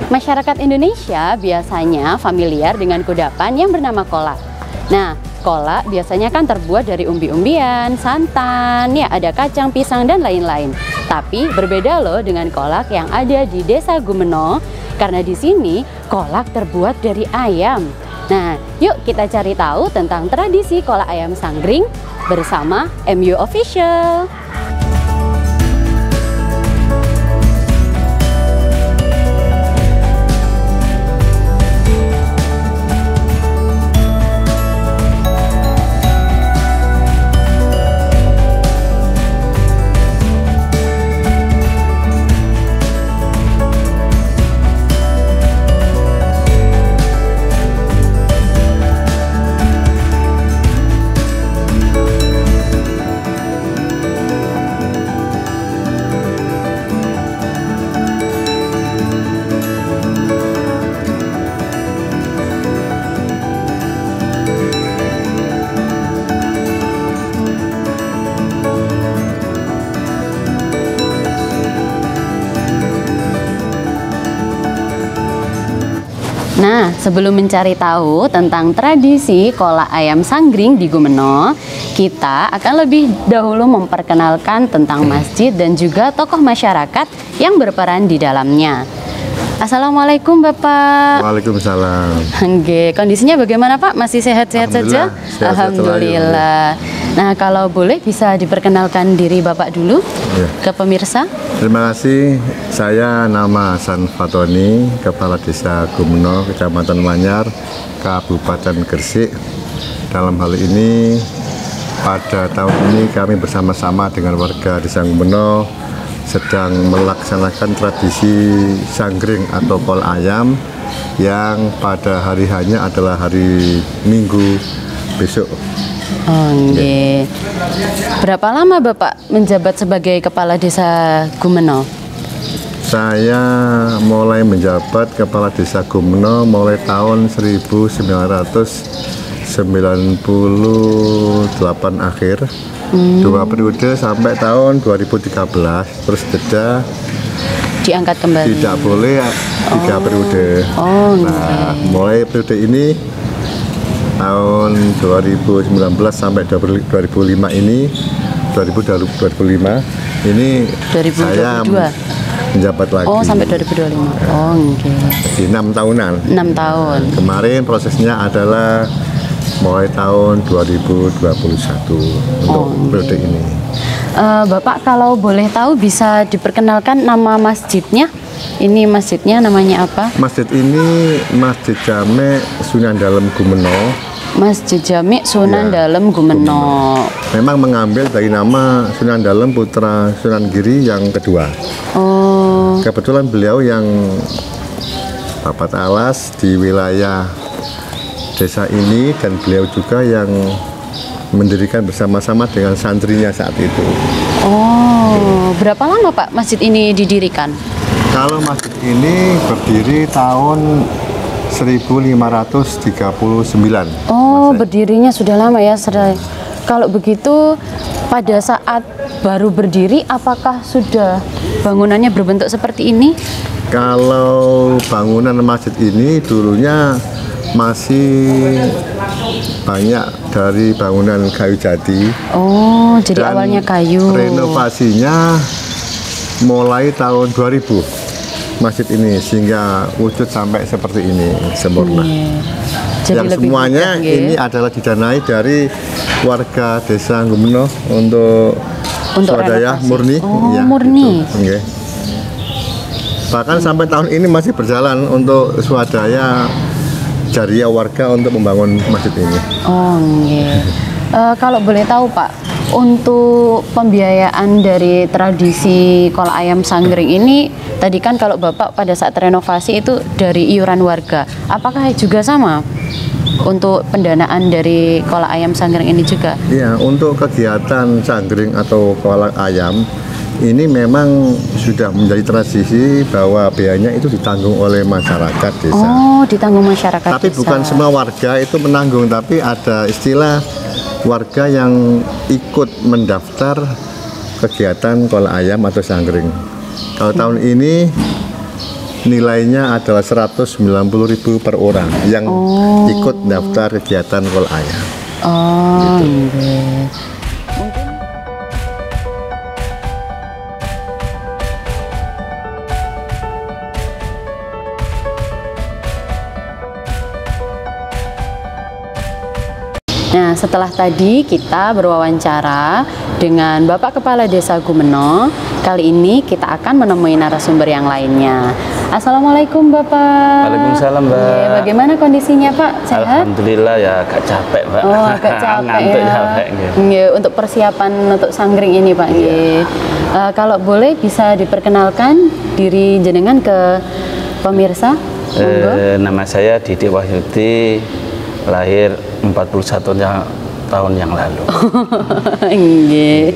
Masyarakat Indonesia biasanya familiar dengan kudapan yang bernama kolak. Nah, kolak biasanya kan terbuat dari umbi-umbian, santan, ya ada kacang, pisang, dan lain-lain. Tapi berbeda loh dengan kolak yang ada di Desa Gumeno, karena di sini kolak terbuat dari ayam. Nah, yuk kita cari tahu tentang tradisi kolak ayam Sanggring bersama MU Official. Nah, sebelum mencari tahu tentang tradisi kolak ayam Sanggring di Gumeno, kita akan lebih dahulu memperkenalkan tentang masjid dan juga tokoh masyarakat yang berperan di dalamnya. Assalamualaikum Bapak. Waalaikumsalam. Oke, kondisinya bagaimana Pak? Masih sehat-sehat saja? Alhamdulillah. Nah, kalau boleh bisa diperkenalkan diri Bapak dulu ke pemirsa. Terima kasih. Saya nama Hasan Fatoni, Kepala Desa Gumeno, Kecamatan Manyar, Kabupaten Gresik. Dalam hal ini, pada tahun ini kami bersama-sama dengan warga Desa Gumeno sedang melaksanakan tradisi Sanggring atau kolak ayam yang pada hari hanya adalah hari Minggu besok. Oke. Berapa lama Bapak menjabat sebagai Kepala Desa Gumeno? Saya mulai menjabat Kepala Desa Gumeno mulai tahun 1998 akhir. 2 periode sampai tahun 2013, terus jeda diangkat kembali. Tidak boleh 3 periode. Nah, mulai periode ini tahun 2019 sampai 2005 ini 2005 ini 2022. Saya menjabat lagi. Oh, sampai 2025. Oh, oke. Jadi 6 tahunan. 6 tahun. Kemarin prosesnya adalah mulai tahun 2021 untuk periode ini. Bapak kalau boleh tahu bisa diperkenalkan nama masjidnya? Ini masjidnya namanya apa? Masjid ini Masjid Jami Sunan Dalem Gumeno. Masjid Jami Sunan Dalem Gumeno. Memang mengambil dari nama Sunan Dalem putra Sunan Giri yang kedua. Oh. Kebetulan beliau yang dapat alas di wilayah desa ini dan beliau juga yang mendirikan bersama-sama dengan santrinya saat itu. Oh, berapa lama Pak masjid ini didirikan? Kalau masjid ini berdiri tahun 1539. Oh, berdirinya sudah lama ya. Kalau begitu, pada saat baru berdiri, apakah sudah bangunannya berbentuk seperti ini? Kalau bangunan masjid ini dulunya masih banyak dari bangunan kayu jati. Oh, jadi Dan awalnya kayu. renovasinya mulai tahun 2000 masjid ini sehingga wujud sampai seperti ini sempurna. Jadi Yang lebih semuanya megah, ya. ini adalah didanai dari warga desa Gumeno untuk swadaya renovasi. murni. Oh, murni. Gitu. Nggih. Bahkan sampai tahun ini masih berjalan untuk swadaya jariah warga untuk membangun masjid ini. Oh, nggih. Kalau boleh tahu Pak, untuk pembiayaan dari tradisi kolak ayam Sanggring ini, tadi kan kalau Bapak pada saat renovasi itu dari iuran warga, apakah juga sama untuk pendanaan dari kolak ayam Sanggring ini juga? Iya, untuk kegiatan Sanggring atau kolak ayam ini memang sudah menjadi tradisi bahwa biayanya itu ditanggung oleh masyarakat desa. Oh, ditanggung masyarakat Tapi desa. bukan semua warga itu menanggung, tapi ada istilah warga yang ikut mendaftar kegiatan kolak ayam atau Sanggring. Kalau tahun ini nilainya adalah 190.000 per orang yang ikut daftar kegiatan kolak ayam. Oh, nggih. Mungkin Nah, setelah tadi kita berwawancara dengan Bapak Kepala Desa Gumeno, kali ini kita akan menemui narasumber yang lainnya. Assalamualaikum Bapak. Waalaikumsalam Mbak. Oke, bagaimana kondisinya Pak? Sehat? Alhamdulillah ya, agak capek Mbak. Oh, agak capek Ngantuk ya. capek gitu. Nggih, untuk persiapan untuk Sanggring ini Pak. Nggih. Kalau boleh bisa diperkenalkan diri jenengan ke pemirsa? Monggo. Nama saya Didik Wahyudi, lahir 41 tahun yang lalu. Nggih.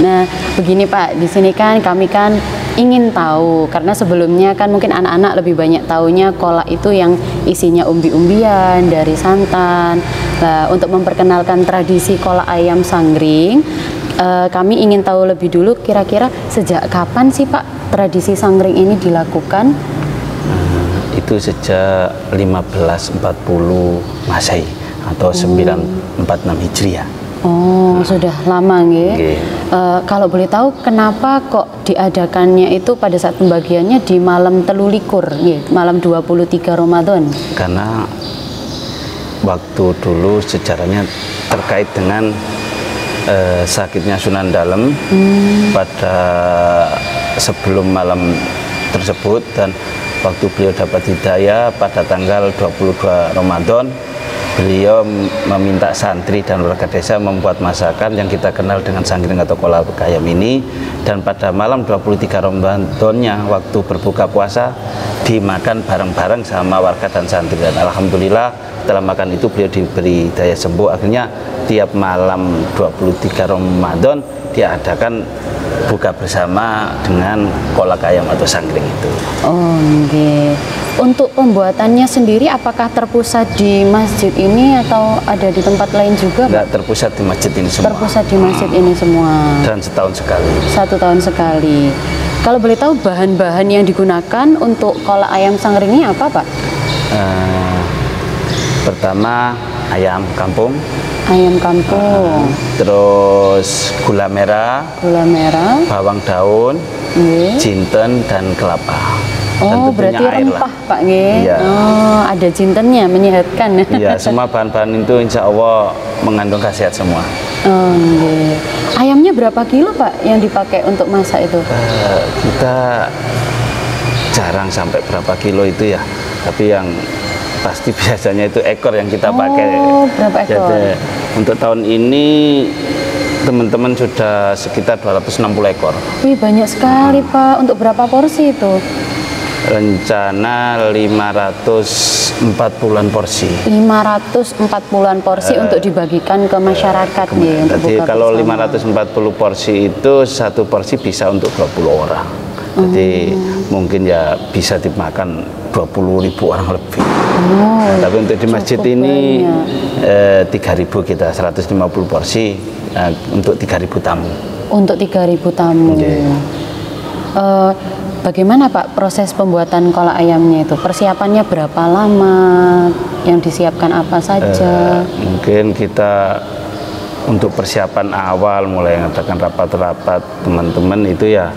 Nah, begini Pak, di sini kan kami kan ingin tahu, karena sebelumnya kan mungkin anak-anak lebih banyak taunya kolak itu yang isinya umbi-umbian dari santan. Nah, untuk memperkenalkan tradisi kolak ayam Sanggring, kami ingin tahu lebih dulu kira-kira sejak kapan sih Pak tradisi Sanggring ini dilakukan? Itu sejak 1540 Masehi atau 946 Hijriah. Oh, sudah lama nggih. Nggih. Kalau boleh tahu kenapa kok diadakannya itu pada saat pembagiannya di malam 13 nggih, malam 23 Ramadan? Karena waktu dulu sejarahnya terkait dengan sakitnya Sunan Dalem pada sebelum malam tersebut, dan waktu beliau dapat hidayah pada tanggal 22 Ramadan, beliau meminta santri dan warga desa membuat masakan yang kita kenal dengan Sanggring atau kolak ayam ini, dan pada malam 23 Ramadannya waktu berbuka puasa dimakan bareng-bareng sama warga dan santri, dan alhamdulillah setelah makan itu beliau diberi daya sembuh. Akhirnya tiap malam 23 Ramadan diadakan buka bersama dengan kolak ayam atau Sanggring itu. Oh, nggih. Untuk pembuatannya sendiri apakah terpusat di masjid ini atau ada di tempat lain juga, Pak? Enggak, terpusat di masjid ini semua. Terpusat di masjid ini semua. Dan setahun sekali. 1 tahun sekali. Kalau boleh tahu bahan-bahan yang digunakan untuk kolak ayam Sanggring ini apa, Pak? Pertama ayam kampung. Ayam kampung, Terus gula merah, bawang daun, jinten dan kelapa. Dan oh, tentunya berarti air rempah lah. Pak nggih. Iya. Oh, ada jintennya menyehatkan. Iya, semua bahan-bahan itu insya Allah mengandung khasiat semua. Oh, nggih. Ayamnya berapa kilo Pak yang dipakai untuk masak itu? Kita jarang sampai berapa kilo itu ya, tapi yang pasti biasanya itu ekor yang kita pakai. Oh, berapa ekor? Jadi, untuk tahun ini teman-teman sudah sekitar 260 ekor. Wih, banyak sekali Pak. Untuk berapa porsi itu? Rencana 540-an porsi. 540-an porsi untuk dibagikan ke masyarakat nih. Jadi kalau 540 porsi itu satu porsi bisa untuk 20 orang. Jadi mungkin ya bisa dimakan 20.000 orang lebih. Nah, tapi untuk di masjid ini 3.000 kita 150 porsi untuk 3.000 tamu. Untuk 3.000 tamu. Bagaimana Pak proses pembuatan kolak ayamnya itu? Persiapannya berapa lama? Yang disiapkan apa saja? Mungkin kita untuk persiapan awal mulai mengadakan rapat-rapat teman-teman itu ya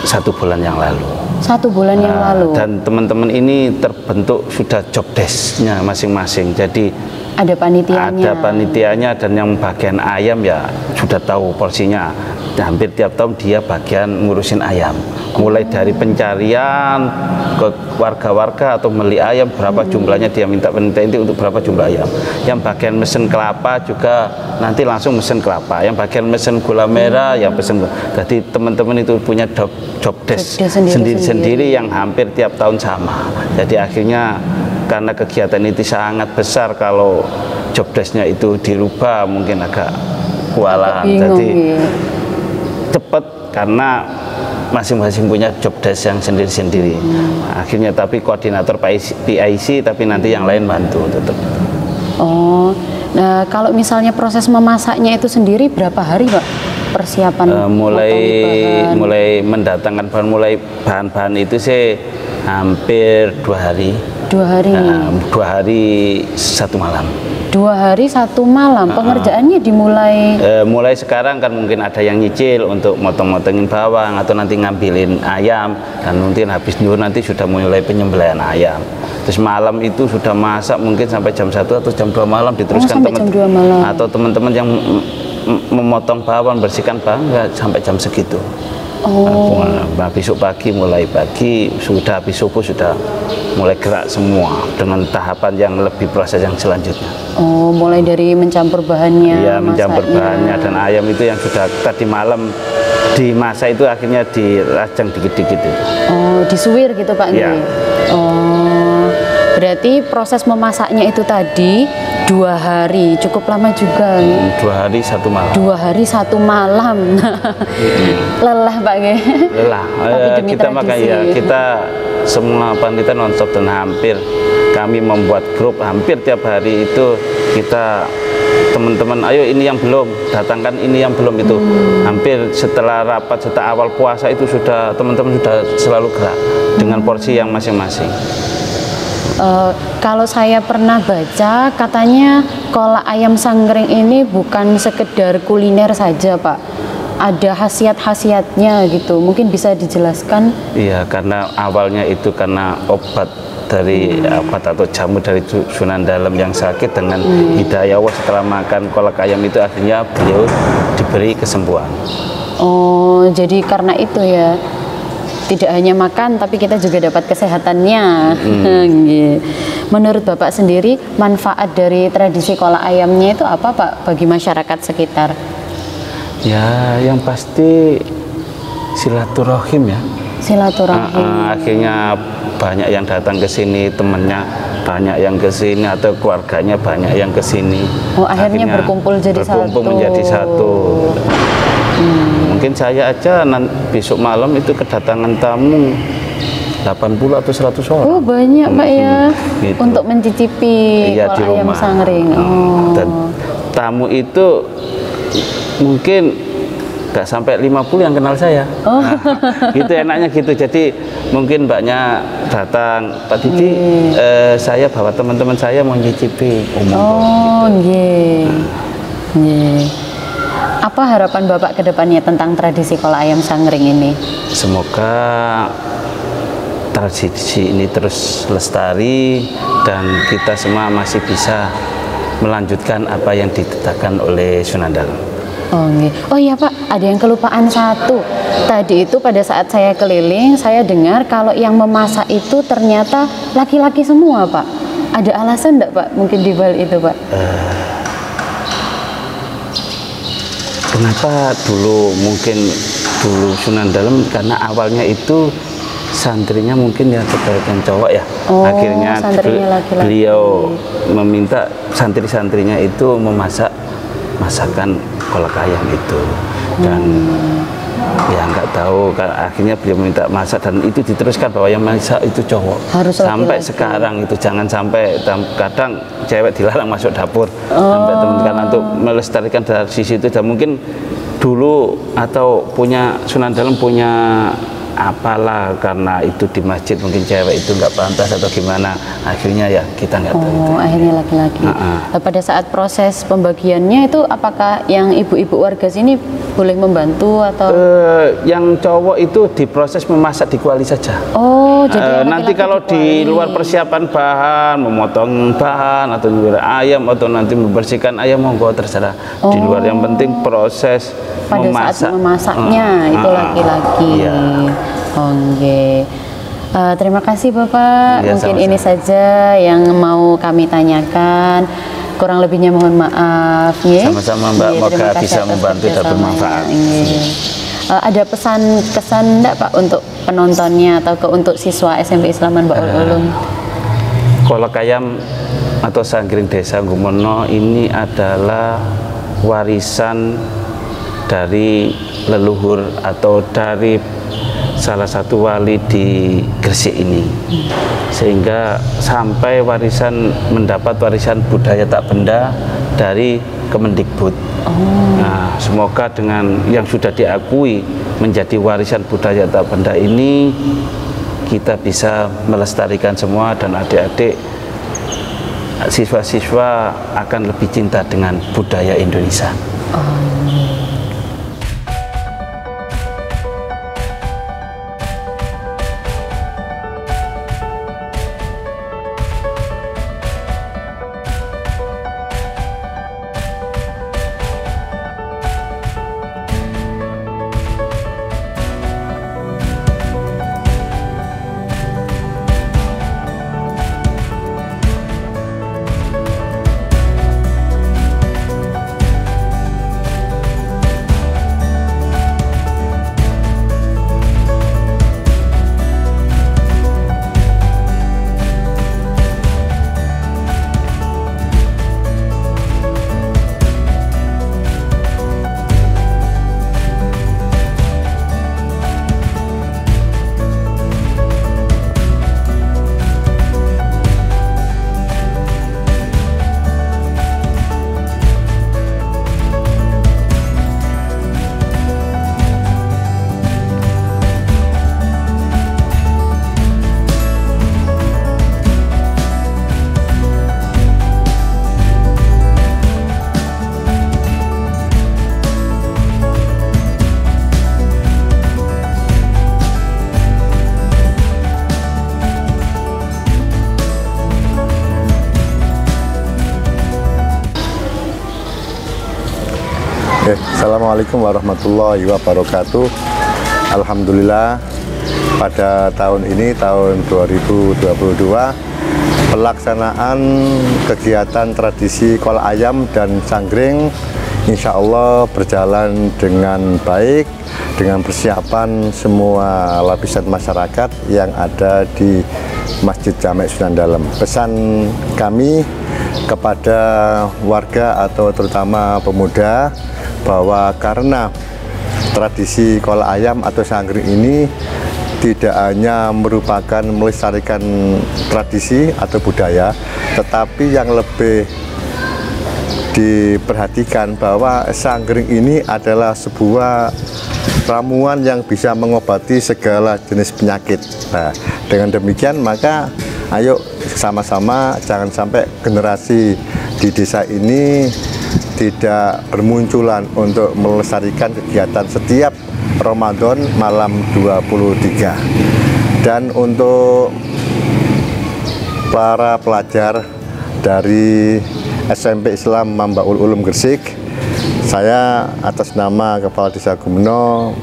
1 bulan yang lalu. 1 bulan yang lalu. Dan teman-teman ini terbentuk sudah job desk-nya masing-masing. Jadi ada panitianya. Ada panitianya dan yang bagian ayam ya sudah tahu porsinya. Hampir tiap tahun dia bagian ngurusin ayam. Mulai dari pencarian ke warga-warga atau beli ayam berapa jumlahnya dia minta panitia inti untuk berapa jumlah ayam. Yang bagian mesin kelapa juga nanti langsung mesin kelapa. Yang bagian mesin gula merah yang pesen. Jadi teman-teman itu punya job desk sendiri-sendiri yang hampir tiap tahun sama. Jadi akhirnya karena kegiatan itu sangat besar, kalau job desk-nya itu dirubah mungkin agak kewalahan. Jadi cepat karena masing-masing punya job desk yang sendiri-sendiri. Akhirnya tapi koordinator PIC tapi nanti yang lain bantu tetap. Oh, nah kalau misalnya proses memasaknya itu sendiri berapa hari Pak persiapan? Mulai mendatangkan bahan-bahan itu sih hampir 2 hari. 2 hari. 2 hari 1 malam. 2 hari 1 malam. Pengerjaannya dimulai. Mulai sekarang kan mungkin ada yang nyicil untuk motong-motongin bawang atau nanti ngambilin ayam, dan mungkin habis zuhur nanti sudah mulai penyembelihan ayam. Terus malam itu sudah masak mungkin sampai jam 1 atau jam 2 malam diteruskan atau teman-teman yang memotong bawang, bersihkan bawang ya sampai jam segitu. Nah, besok pagi mulai pagi sudah habis subuh sudah mulai gerak semua dengan tahapan yang lebih proses yang selanjutnya. Oh, mulai dari mencampur bahannya. Iya, mencampur bahannya dan ayam itu yang sudah tadi malam dimasak itu akhirnya dirajang dikit-dikit itu. Oh, disuwir gitu Pak? Iya. Oh, berarti proses memasaknya itu tadi 2 hari, cukup lama juga. 2 hari 1 malam. 2 hari 1 malam. Lelah Pak ya? Lelah. Kita makanya kita semua panitia nonstop dan hampir kami membuat grup hampir tiap hari itu kita teman-teman ayo ini yang belum datangkan ini yang belum itu hampir setelah rapat setelah awal puasa itu sudah teman-teman sudah selalu gerak dengan porsi yang masing-masing. Kalau saya pernah baca katanya kolak ayam Sanggering ini bukan sekedar kuliner saja Pak, ada khasiat-khasiatnya gitu, mungkin bisa dijelaskan? Iya, karena awalnya itu karena obat dari obat atau jamu dari Sunan Dalem yang sakit dengan hidayah Allah setelah makan kolak ayam itu akhirnya beliau diberi kesembuhan. Oh, jadi karena itu ya. Tidak hanya makan, tapi kita juga dapat kesehatannya. Menurut Bapak sendiri, manfaat dari tradisi kolak ayamnya itu apa Pak bagi masyarakat sekitar? Ya, yang pasti silaturahim ya. Silaturahim. Akhirnya banyak yang datang ke sini, temannya banyak yang ke sini atau keluarganya banyak yang ke sini. Oh, akhirnya berkumpul menjadi satu. Mungkin saya aja besok malam itu kedatangan tamu 80 atau 100 orang. Oh, banyak Pak ya. Gitu. Untuk mencicipi kolak ayam Sanggering. Dan tamu itu mungkin nggak sampai 50 yang kenal saya. Gitu enaknya gitu. Jadi mungkin banyak datang, Pak Didi, saya bawa teman-teman saya mau nyicipi. Apa harapan Bapak ke depannya tentang tradisi kolak ayam Sanggering ini? Semoga tradisi ini terus lestari dan kita semua masih bisa melanjutkan apa yang ditetapkan oleh Sunan Dalem. Oh iya Pak, ada yang kelupaan satu. Tadi itu pada saat saya keliling, saya dengar kalau yang memasak itu ternyata laki-laki semua Pak. Ada alasan enggak Pak mungkin di balik itu Pak? Kenapa dulu Sunan Dalem, karena awalnya itu santrinya mungkin ya kebanyakan cowok ya. Oh, Akhirnya santrinya laki-laki. beliau meminta santri-santrinya itu memasak masakan kolak ayam itu, dan ya nggak tahu kan, akhirnya beliau minta masak dan itu diteruskan bahwa yang masak itu cowok. Harus sampai laki-laki. sekarang itu jangan sampai, kadang cewek dilarang masuk dapur sampai teman-teman untuk melestarikan dari sisi itu. Dan mungkin dulu atau punya Sunan Dalem punya apalah, karena itu di masjid mungkin cewek itu nggak pantas atau gimana, akhirnya ya kita nggak tahu. Oh, akhirnya laki-laki. Pada saat proses pembagiannya itu apakah yang ibu-ibu warga sini boleh membantu atau? Yang cowok itu diproses memasak di kuali saja. Oh, jadi yang nanti laki-laki kalau di di kuali. luar persiapan bahan, memotong bahan atau nyuwir ayam atau nanti membersihkan ayam, monggo terserah. Di luar, yang penting proses pada memasak. saat memasaknya itu laki-laki. Iya. Oke. Terima kasih Bapak. Iya, Mungkin sama-sama. ini saja yang mau kami tanyakan. Kurang lebihnya mohon maaf. Nggih. Sama-sama, Mbak. Nggih, Moga terima kasih bisa atas membantu dan kerjasamanya. bermanfaat. Nggih. Ada pesan-kesan enggak Pak untuk penontonnya atau untuk siswa SMP Islaman Baul Ulum? Kolak ayam atau Sanggring Desa Gumono ini adalah warisan dari leluhur atau dari salah satu wali di Gresik ini, sehingga sampai mendapat warisan budaya tak benda dari Kemendikbud. Nah, semoga dengan yang sudah diakui menjadi warisan budaya tak benda ini, kita bisa melestarikan semua, dan adik-adik siswa-siswa akan lebih cinta dengan budaya Indonesia. Assalamualaikum warahmatullahi wabarakatuh. Alhamdulillah, pada tahun ini, tahun 2022, pelaksanaan kegiatan tradisi kolak ayam dan sanggring insya Allah berjalan dengan baik, dengan persiapan semua lapisan masyarakat yang ada di Masjid Jamek Sunan Dalem. Pesan kami kepada warga atau terutama pemuda, bahwa karena tradisi kolak ayam atau sanggring ini tidak hanya merupakan melestarikan tradisi atau budaya, tetapi yang lebih diperhatikan bahwa sanggring ini adalah sebuah ramuan yang bisa mengobati segala jenis penyakit. Nah, dengan demikian maka ayo sama-sama jangan sampai generasi di desa ini tidak bermunculan untuk melestarikan kegiatan setiap Ramadan malam 23. Dan untuk para pelajar dari SMP Islam Mambaul Ulum Gresik, saya atas nama Kepala Desa Gumeno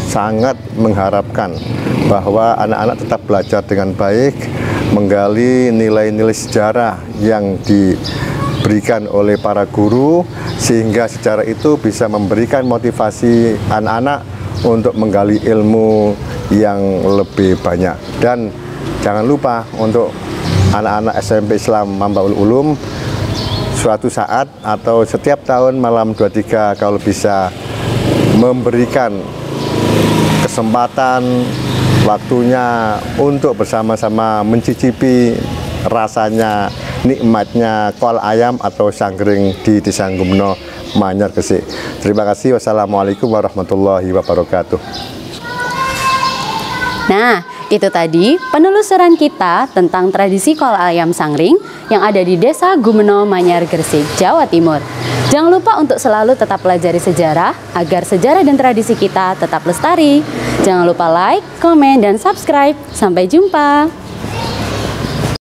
sangat mengharapkan bahwa anak-anak tetap belajar dengan baik, menggali nilai-nilai sejarah yang diberikan oleh para guru, sehingga sejarah itu bisa memberikan motivasi anak-anak untuk menggali ilmu yang lebih banyak. Dan jangan lupa untuk anak-anak SMP Islam Mambaul Ulum, suatu saat atau setiap tahun malam 23 kalau bisa memberikan kesempatan waktunya untuk bersama-sama mencicipi rasanya, nikmatnya kol ayam atau sanggring di Desa Gumno, Manyar Gresik. Terima kasih. Wassalamualaikum warahmatullahi wabarakatuh. Nah, itu tadi penelusuran kita tentang tradisi kol ayam sanggring yang ada di Desa Gumno, Manyar Gresik, Jawa Timur. Jangan lupa untuk selalu tetap pelajari sejarah agar sejarah dan tradisi kita tetap lestari. Jangan lupa like, komen, dan subscribe. Sampai jumpa.